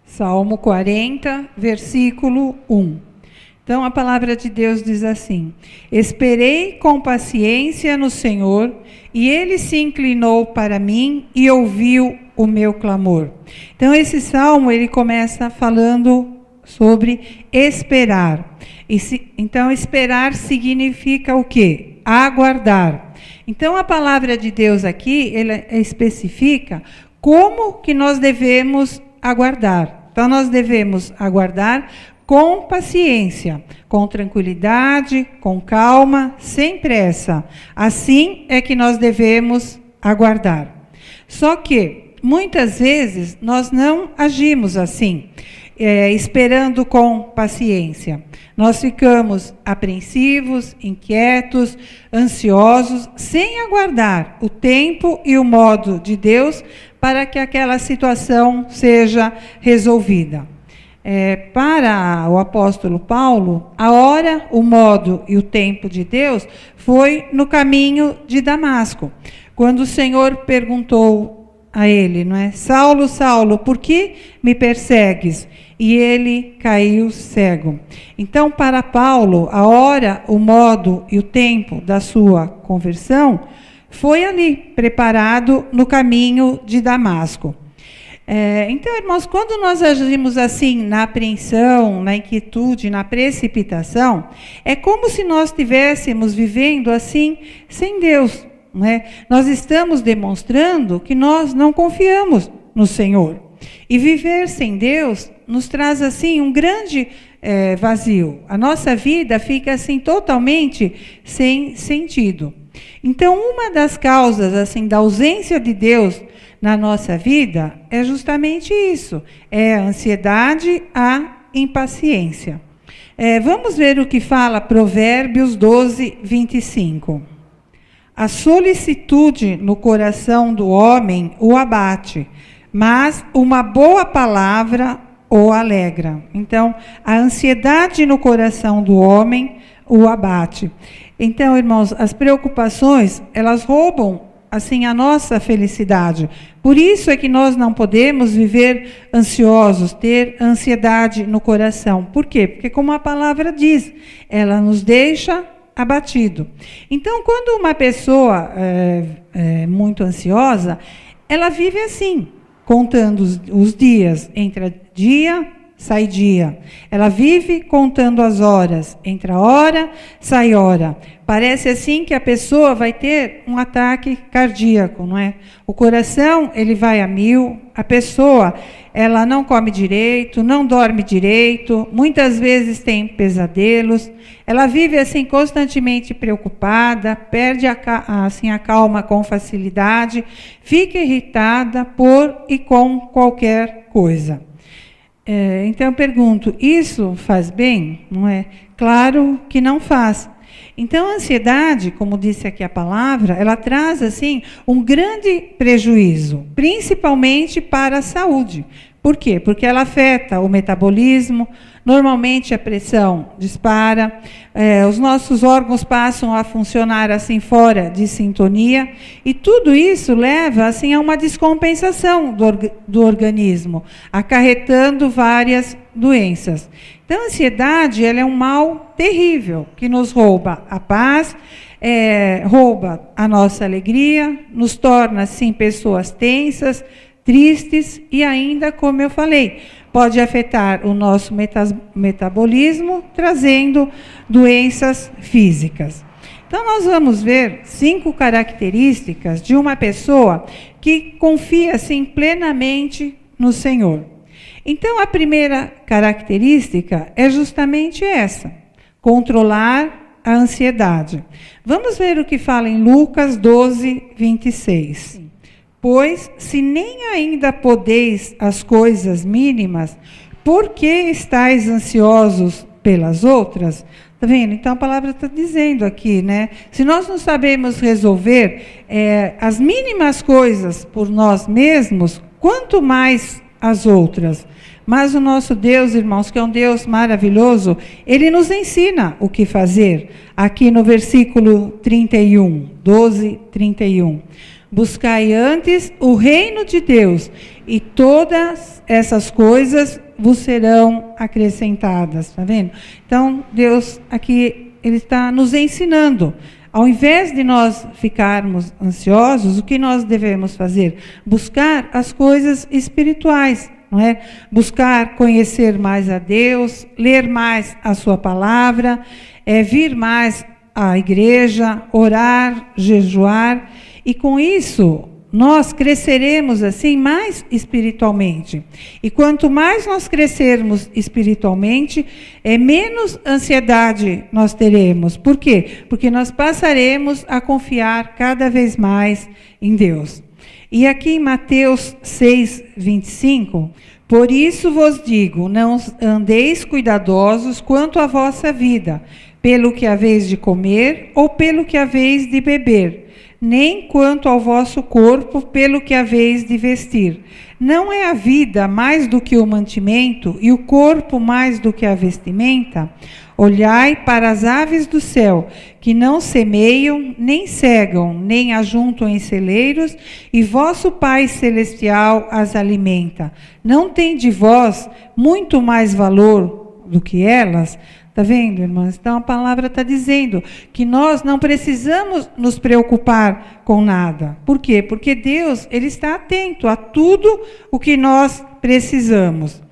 Salmo 40, versículo 1. Então, a palavra de Deus diz assim: Esperei com paciência no Senhor, e Ele se inclinou para mim e ouviu o meu clamor. Então, esse salmo, ele começa falando sobre esperar. Então, esperar significa o quê? Aguardar. Então, a palavra de Deus aqui, ela especifica como que nós devemos aguardar. Então, nós devemos aguardar com paciência, com tranquilidade, com calma, sem pressa. Assim é que nós devemos aguardar. Só que, muitas vezes, nós não agimos assim, esperando com paciência. Nós ficamos apreensivos, inquietos, ansiosos, sem aguardar o tempo e o modo de Deus para que aquela situação seja resolvida. Para o apóstolo Paulo, a hora, o modo e o tempo de Deus foi no caminho de Damasco, quando o Senhor perguntou a ele, não é? Saulo, Saulo, por que me persegues? E ele caiu cego. Então, para Paulo, a hora, o modo e o tempo da sua conversão foi ali, preparado no caminho de Damasco. Então, irmãos, quando nós agimos assim, na apreensão, na inquietude, na precipitação, é como se nós estivéssemos vivendo assim, sem Deus, não é? Nós estamos demonstrando que nós não confiamos no Senhor. E viver sem Deus nos traz assim um grande vazio. A nossa vida fica assim totalmente sem sentido. Então, uma das causas assim da ausência de Deus na nossa vida é justamente isso, é a ansiedade, a impaciência. Vamos ver o que fala Provérbios 12, 25. A solicitude no coração do homem o abate, mas uma boa palavra o alegra. Então, a ansiedade no coração do homem o abate. Então, irmãos, as preocupações, elas roubam assim a nossa felicidade. Por isso é que nós não podemos viver ansiosos, ter ansiedade no coração. Por quê? Porque, como a palavra diz, ela nos deixa abatido. Então, quando uma pessoa é muito ansiosa, ela vive assim, contando os dias, entra dia, sai dia. Ela vive contando as horas, entra hora, sai hora. Parece assim que a pessoa vai ter um ataque cardíaco, não é? O coração, ele vai a 1000, a pessoa, ela não come direito, não dorme direito, muitas vezes tem pesadelos, ela vive assim constantemente preocupada, perde a calma com facilidade, fica irritada por e com qualquer coisa. Então eu pergunto, isso faz bem? Não é? Claro que não faz. Então a ansiedade, como disse aqui a palavra, ela traz assim um grande prejuízo, principalmente para a saúde. Por quê? Porque ela afeta o metabolismo, normalmente a pressão dispara, os nossos órgãos passam a funcionar assim fora de sintonia, e tudo isso leva assim a uma descompensação do organismo, acarretando várias doenças. Então a ansiedade, ela é um mal terrível, que nos rouba a paz, rouba a nossa alegria, nos torna assim pessoas tensas, tristes e ainda, como eu falei, pode afetar o nosso metabolismo, trazendo doenças físicas. Então, nós vamos ver 5 características de uma pessoa que confia assim, plenamente no Senhor. Então, a primeira característica é justamente essa, controlar a ansiedade. Vamos ver o que fala em Lucas 12, 26. Pois, se nem ainda podeis as coisas mínimas, por que estáis ansiosos pelas outras? Está vendo? Então, a palavra está dizendo aqui, né? Se nós não sabemos resolver as mínimas coisas por nós mesmos, quanto mais as outras. Mas o nosso Deus, irmãos, que é um Deus maravilhoso, Ele nos ensina o que fazer. Aqui no versículo 31, 12, 31. Buscai antes o reino de Deus, e todas essas coisas vos serão acrescentadas. Está vendo? Então, Deus aqui, Ele está nos ensinando. Ao invés de nós ficarmos ansiosos, o que nós devemos fazer? Buscar as coisas espirituais, não é? Buscar conhecer mais a Deus, ler mais a sua palavra, vir mais à igreja, orar, jejuar, e com isso nós cresceremos assim mais espiritualmente. E quanto mais nós crescermos espiritualmente, menos ansiedade nós teremos. Por quê? Porque nós passaremos a confiar cada vez mais em Deus. E aqui em Mateus 6, 25, por isso vos digo, não andeis cuidadosos quanto à vossa vida, pelo que haveis de comer ou pelo que haveis de beber, nem quanto ao vosso corpo, pelo que haveis de vestir. Não é a vida mais do que o mantimento, e o corpo mais do que a vestimenta? Olhai para as aves do céu, que não semeiam, nem cegam, nem ajuntam em celeiros, e vosso Pai Celestial as alimenta. Não tem de vós muito mais valor do que elas? Está vendo, irmãs? Então a palavra está dizendo que nós não precisamos nos preocupar com nada. Por quê? Porque Deus, Ele está atento a tudo o que nós precisamos.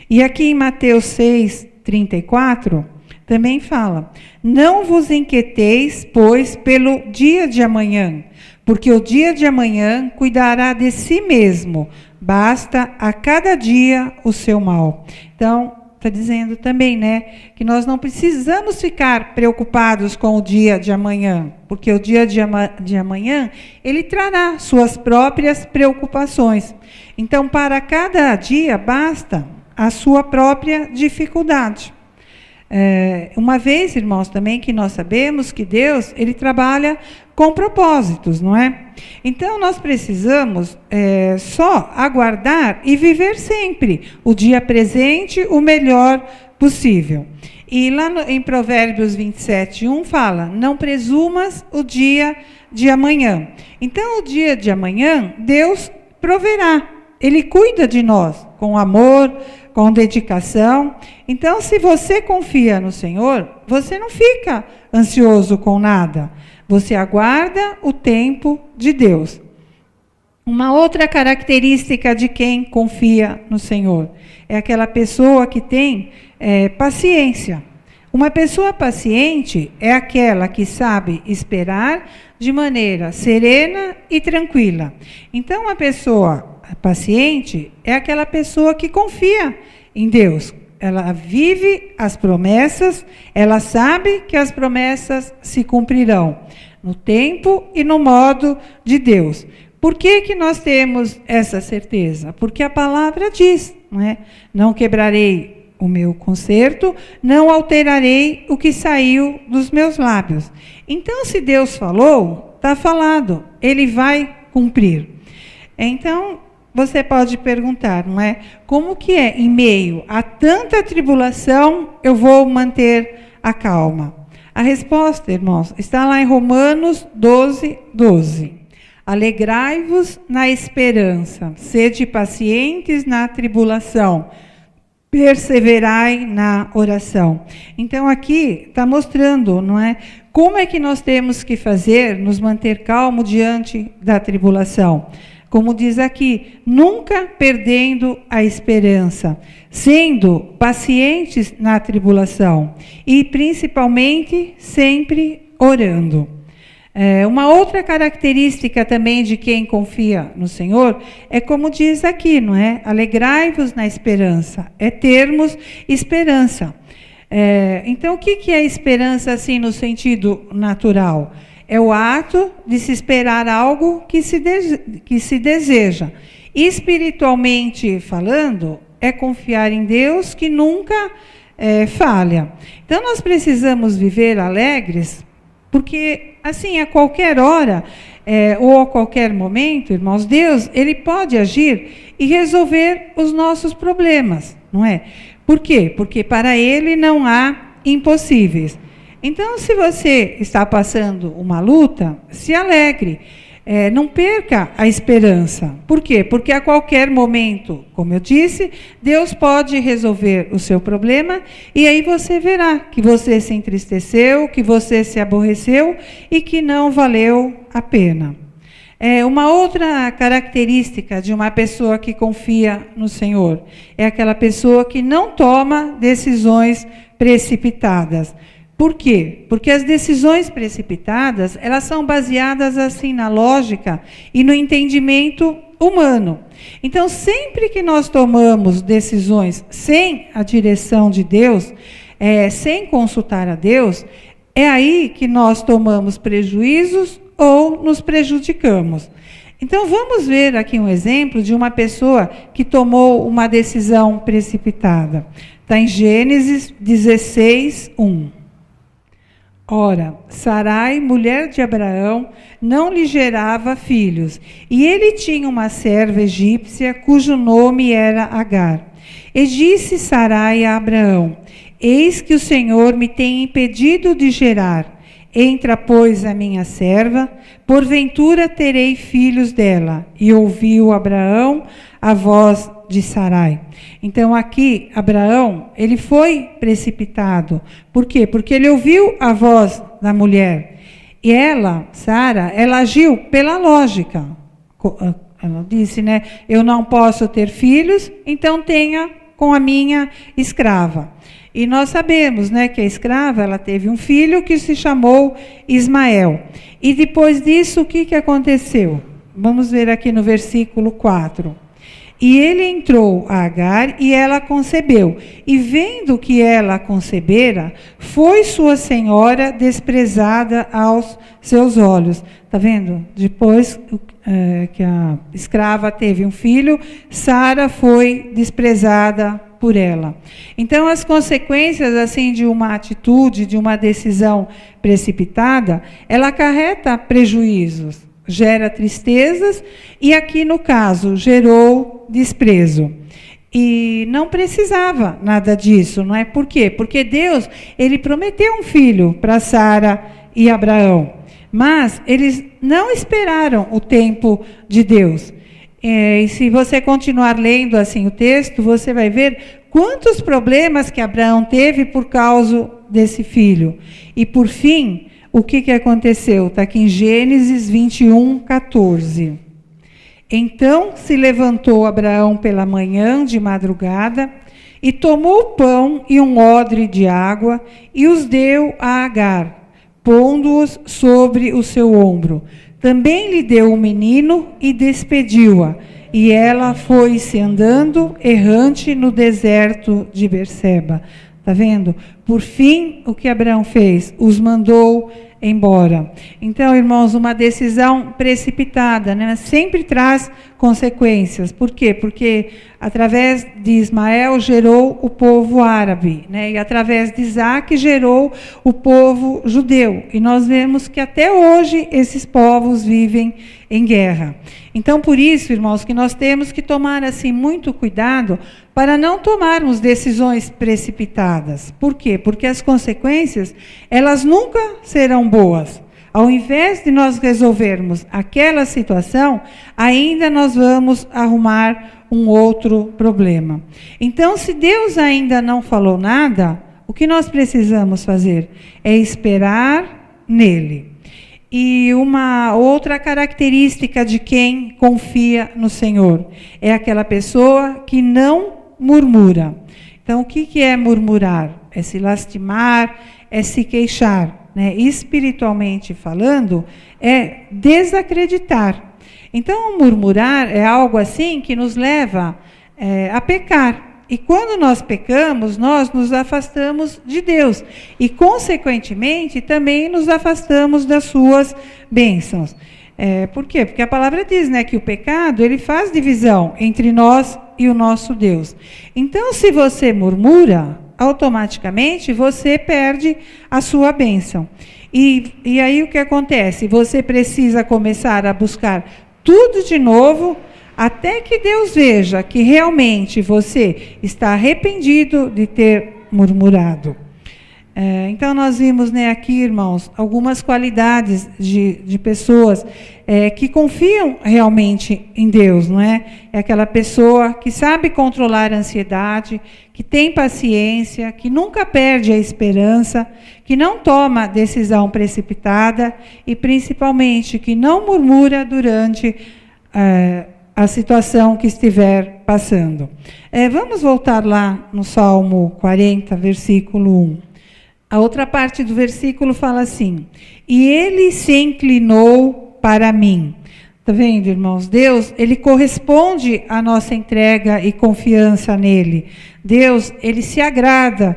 E aqui em Mateus 6, 34, também fala: não vos inquieteis, pois, pelo dia de amanhã, porque o dia de amanhã cuidará de si mesmo, basta a cada dia o seu mal. Então, está dizendo também, né, que nós não precisamos ficar preocupados com o dia de amanhã, porque o dia de amanhã, ele trará suas próprias preocupações. Então, para cada dia, basta a sua própria dificuldade. Uma vez, irmãos, também que nós sabemos que Deus, Ele trabalha com propósitos, não é? Então, nós precisamos só aguardar e viver sempre o dia presente o melhor possível. E lá em Provérbios 27, 1 fala: não presumas o dia de amanhã. Então, o dia de amanhã, Deus proverá. Ele cuida de nós com amor, com dedicação. Então, se você confia no Senhor, você não fica ansioso com nada. Você aguarda o tempo de Deus. Uma outra característica de quem confia no Senhor é aquela pessoa que tem paciência. Uma pessoa paciente é aquela que sabe esperar de maneira serena e tranquila. Então, uma pessoa paciente é aquela pessoa que confia em Deus. Ela vive as promessas, ela sabe que as promessas se cumprirão no tempo e no modo de Deus. Por que que nós temos essa certeza? Porque a palavra diz, não é? Não quebrarei o meu concerto, não alterarei o que saiu dos meus lábios. Então, se Deus falou, está falado, Ele vai cumprir. Então, você pode perguntar, não é? Como que é, em meio a tanta tribulação, eu vou manter a calma? A resposta, irmãos, está lá em Romanos 12, 12. Alegrai-vos na esperança, sede pacientes na tribulação, perseverai na oração. Então, aqui está mostrando, não é? Como é que nós temos que fazer, nos manter calmo diante da tribulação? Como diz aqui, nunca perdendo a esperança, sendo pacientes na tribulação e, principalmente, sempre orando. Uma outra característica também de quem confia no Senhor é como diz aqui, não é? Alegrai-vos na esperança, é termos esperança. Então, o que é esperança assim no sentido natural? É o ato de se esperar algo que se deseja. Espiritualmente falando, é confiar em Deus que nunca falha. Então, nós precisamos viver alegres, porque, assim, a qualquer hora ou a qualquer momento, irmãos, Deus, Ele pode agir e resolver os nossos problemas, não é? Por quê? Porque para Ele não há impossíveis. Então, se você está passando uma luta, se alegre. Não perca a esperança. Por quê? Porque a qualquer momento, como eu disse, Deus pode resolver o seu problema e aí você verá que você se entristeceu, que você se aborreceu e que não valeu a pena. Uma outra característica de uma pessoa que confia no Senhor é aquela pessoa que não toma decisões precipitadas. Por quê? Porque as decisões precipitadas, elas são baseadas assim na lógica e no entendimento humano. Então, sempre que nós tomamos decisões sem a direção de Deus, sem consultar a Deus, é aí que nós tomamos prejuízos ou nos prejudicamos. Então, vamos ver aqui um exemplo de uma pessoa que tomou uma decisão precipitada. Está em Gênesis 16, 1. Ora, Sarai, mulher de Abraão, não lhe gerava filhos, e ele tinha uma serva egípcia, cujo nome era Agar. E disse Sarai a Abraão: eis que o Senhor me tem impedido de gerar. Entra, pois, a minha serva, porventura terei filhos dela. E ouviu Abraão a voz de Sarai. Então aqui, Abraão, ele foi precipitado. Por quê? Porque ele ouviu a voz da mulher. E ela, Sara, ela agiu pela lógica. Ela disse, eu não posso ter filhos, então tenha com a minha escrava. E nós sabemos, que a escrava, ela teve um filho que se chamou Ismael. E depois disso, o que aconteceu? Vamos ver aqui no versículo 4. E ele entrou a Agar e ela concebeu. E vendo que ela concebera, foi sua senhora desprezada aos seus olhos. Está vendo? Depois que a escrava teve um filho, Sara foi desprezada por ela. Então, as consequências assim de uma atitude, de uma decisão precipitada, ela acarreta prejuízos, gera tristezas e aqui no caso gerou desprezo. E não precisava nada disso, não é? Por quê? Porque Deus, ele prometeu um filho para Sara e Abraão, mas eles não esperaram o tempo de Deus. E se você continuar lendo assim o texto, você vai ver quantos problemas que Abraão teve por causa desse filho. E por fim, o que aconteceu? Está aqui em Gênesis 21, 14. Então se levantou Abraão pela manhã de madrugada e tomou o pão e um odre de água e os deu a Agar, pondo-os sobre o seu ombro. Também lhe deu um menino e despediu-a. E ela foi-se andando errante no deserto de Berseba. Está vendo? Por fim, o que Abraão fez? Os mandou embora. Então, irmãos, uma decisão precipitada, sempre traz consequências. Por quê? Porque através de Ismael gerou o povo árabe, e através de Isaac gerou o povo judeu. E nós vemos que até hoje esses povos vivem em guerra. Então, por isso, irmãos, que nós temos que tomar assim muito cuidado para não tomarmos decisões precipitadas. Por quê? Porque as consequências, elas nunca serão boas. Ao invés de nós resolvermos aquela situação, ainda nós vamos arrumar um outro problema. Então, se Deus ainda não falou nada, o que nós precisamos fazer? É esperar nele. E uma outra característica de quem confia no Senhor é aquela pessoa que não murmura. Então, o que é murmurar? É se lastimar, é se queixar. Espiritualmente falando, é desacreditar. Então, murmurar é algo assim que nos leva a pecar. E quando nós pecamos, nós nos afastamos de Deus. E, consequentemente, também nos afastamos das suas bênçãos. Por quê? Porque a palavra diz que o pecado ele faz divisão entre nós e o nosso Deus. Então, se você murmura, automaticamente você perde a sua bênção. E aí o que acontece? Você precisa começar a buscar tudo de novo, até que Deus veja que realmente você está arrependido de ter murmurado. Então, nós vimos, né, aqui, irmãos, algumas qualidades de pessoas que confiam realmente em Deus, não é? É aquela pessoa que sabe controlar a ansiedade, que tem paciência, que nunca perde a esperança, que não toma decisão precipitada e, principalmente, que não murmura durante a situação que estiver passando. Vamos voltar lá no Salmo 40, versículo 1. A outra parte do versículo fala assim: e ele se inclinou para mim. Está vendo, irmãos? Deus, ele corresponde à nossa entrega e confiança nele. Deus, ele se agrada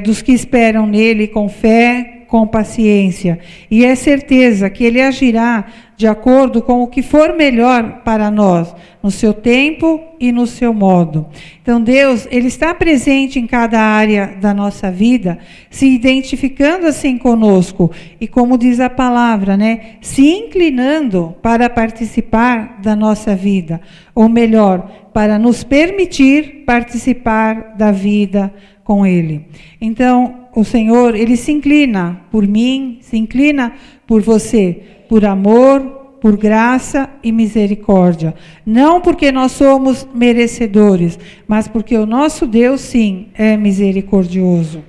dos que esperam nele com fé, com paciência. E é certeza que ele agirá de acordo com o que for melhor para nós, no seu tempo e no seu modo. Então, Deus, ele está presente em cada área da nossa vida, se identificando assim conosco, e como diz a palavra, né, se inclinando para participar da nossa vida, ou melhor, para nos permitir participar da vida com ele. Então, o Senhor, ele se inclina por mim, se inclina por você, por amor, por graça e misericórdia. Não porque nós somos merecedores, mas porque o nosso Deus, sim, é misericordioso.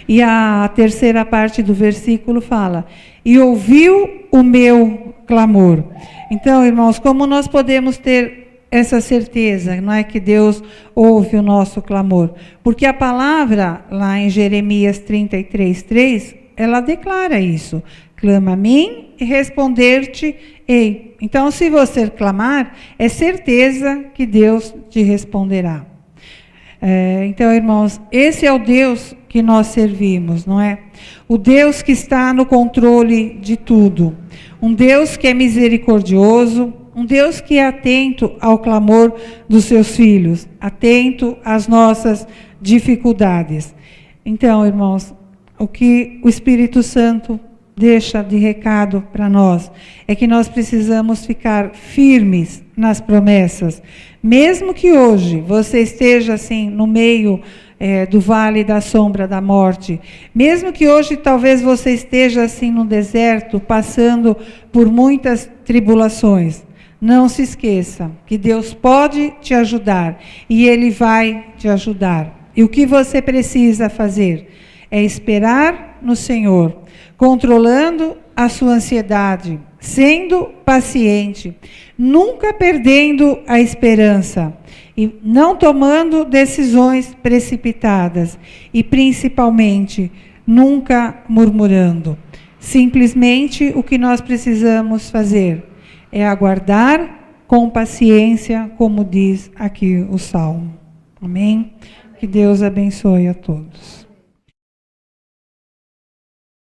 E a terceira parte do versículo fala: e ouviu o meu clamor. Então, irmãos, como nós podemos ter essa certeza, não é, que Deus ouve o nosso clamor? Porque a palavra, lá em Jeremias 33:3, ela declara isso: clama a mim e responder-te-ei. Então, se você clamar, é certeza que Deus te responderá. Então, irmãos, esse é o Deus que nós servimos, não é? O Deus que está no controle de tudo. Um Deus que é misericordioso, um Deus que é atento ao clamor dos seus filhos, atento às nossas dificuldades. Então, irmãos, o que o Espírito Santo deixa de recado para nós é que nós precisamos ficar firmes nas promessas. Mesmo que hoje você esteja assim no meio do vale da sombra da morte, mesmo que hoje talvez você esteja assim no deserto, passando por muitas tribulações, não se esqueça que Deus pode te ajudar e Ele vai te ajudar. E o que você precisa fazer é esperar no Senhor, controlando a sua ansiedade, sendo paciente, nunca perdendo a esperança e não tomando decisões precipitadas e, principalmente, nunca murmurando. Simplesmente o que nós precisamos fazer é aguardar com paciência, como diz aqui o Salmo. Amém? Que Deus abençoe a todos.